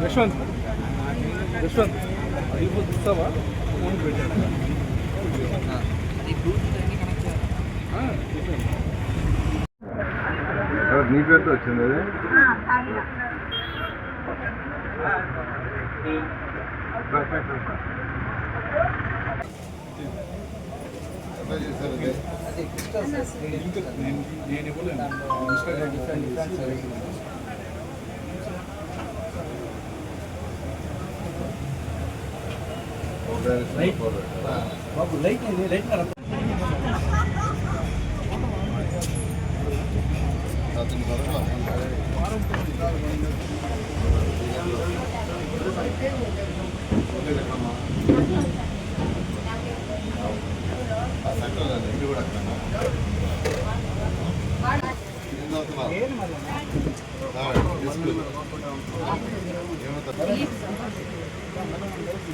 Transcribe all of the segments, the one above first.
యశ్వంత్ యశ్వంత్ అయిపోతుంది ఇస్తావా ఫోన్ పెట్టాడు నీ పేరుతో వచ్చింది అది నేను ఇవ్వలేను బాబు లైట్ లైట్ ఇంటి కూడా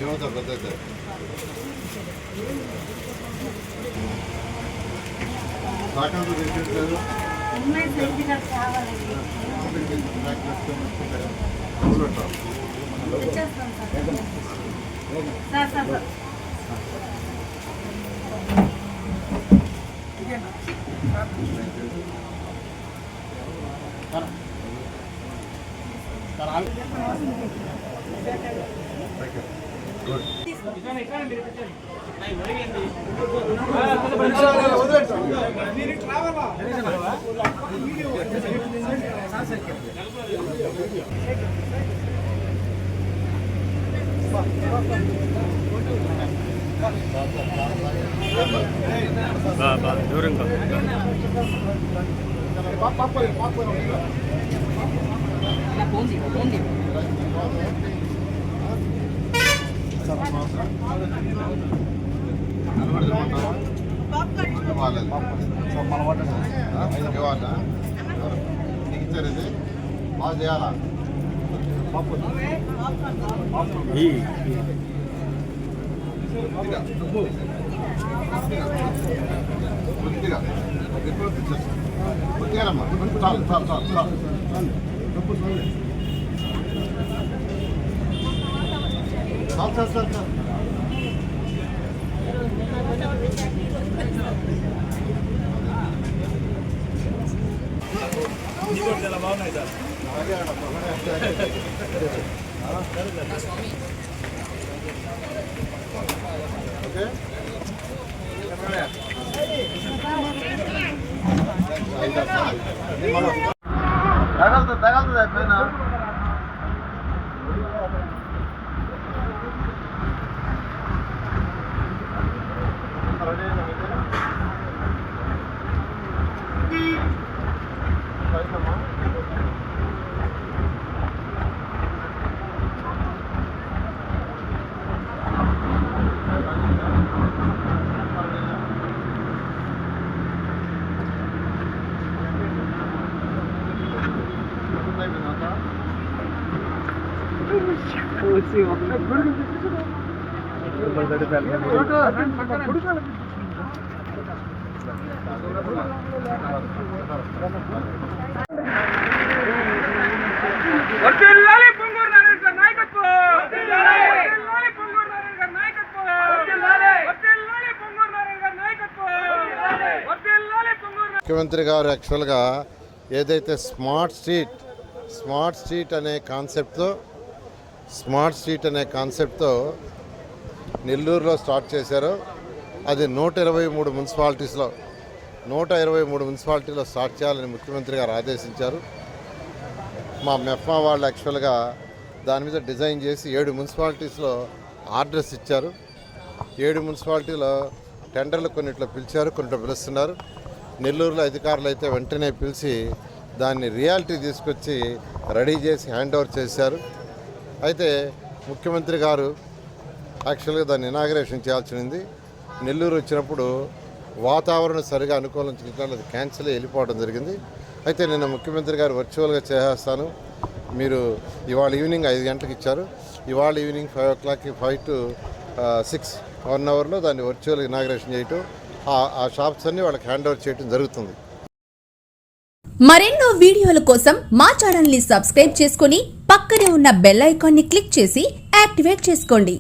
ఏమవుతా పెద్ద సాకాంతో తెచ్చేస్తారు దూరంగా నీకు ఇచ్చారు ఇది బాగా చేయాలా కొద్దిగా కొద్దిగానమ్మా చాలు చాలు చాలు చాలు చాలు చాలు చాలు చాలు బాగున్నాయి సార్ ఓకే తగలుతుంది అయిపోయినా వర్ధిల్లాలి పొంగూరు నారాయణ గారి నాయకత్వం వర్ధిల్లాలి పొంగూరు నారాయణ గారి నాయకత్వం వర్ధిల్లాలి పొంగూరు నారాయణ గారి నాయకత్వం వర్ధిల్లాలి పొంగూరు. ముఖ్యమంత్రి గారు యాక్చువల్గా ఏదైతే స్మార్ట్ స్ట్రీట్ అనే కాన్సెప్ట్తో నెల్లూరులో స్టార్ట్ చేశారో అది 123 మున్సిపాలిటీలో స్టార్ట్ చేయాలని ముఖ్యమంత్రి గారు ఆదేశించారు. మా మెఫ్మా వాళ్ళు యాక్చువల్గా దాని మీద డిజైన్ చేసి 7 మున్సిపాలిటీస్లో ఆర్డర్స్ ఇచ్చారు. 7 మున్సిపాలిటీలో టెండర్లు కొన్నిట్లో పిలిచారు, కొన్నిట్లో పిలుస్తున్నారు. నెల్లూరులో అధికారులు అయితే వెంటనే పిలిచి దాన్ని రియాలిటీ తీసుకొచ్చి రెడీ చేసి హ్యాండ్ ఓవర్ చేశారు. అయితే ముఖ్యమంత్రి గారు యాక్చువల్గా దాన్ని ఇనాగరేషన్ చేయాల్సింది. నెల్లూరు వచ్చినప్పుడు వాతావరణం సరిగా అనుకూలించడం అది క్యాన్సిల్ వెళ్ళిపోవడం జరిగింది. అయితే నిన్న ముఖ్యమంత్రి గారు వర్చువల్గా చేసేస్తాను, మీరు ఇవాళ ఈవినింగ్ 5 గంటలకు ఇచ్చారు, ఇవాళ ఈవినింగ్ 5 o'clock 5 to 6 1 hourలో దాన్ని వర్చువల్ ఇనాగరేషన్ చేయటం, ఆ షాప్స్ అన్నీ వాళ్ళకి హ్యాండ్ ఓవర్ చేయడం జరుగుతుంది. మరెన్నో వీడియోల కోసం మా ఛానల్ ని సబ్స్క్రైబ్ చేసుకుని పక్కనే ఉన్న బెల్ ఐకాన్ ని క్లిక్ చేసి యాక్టివేట్ చేసుకోండి.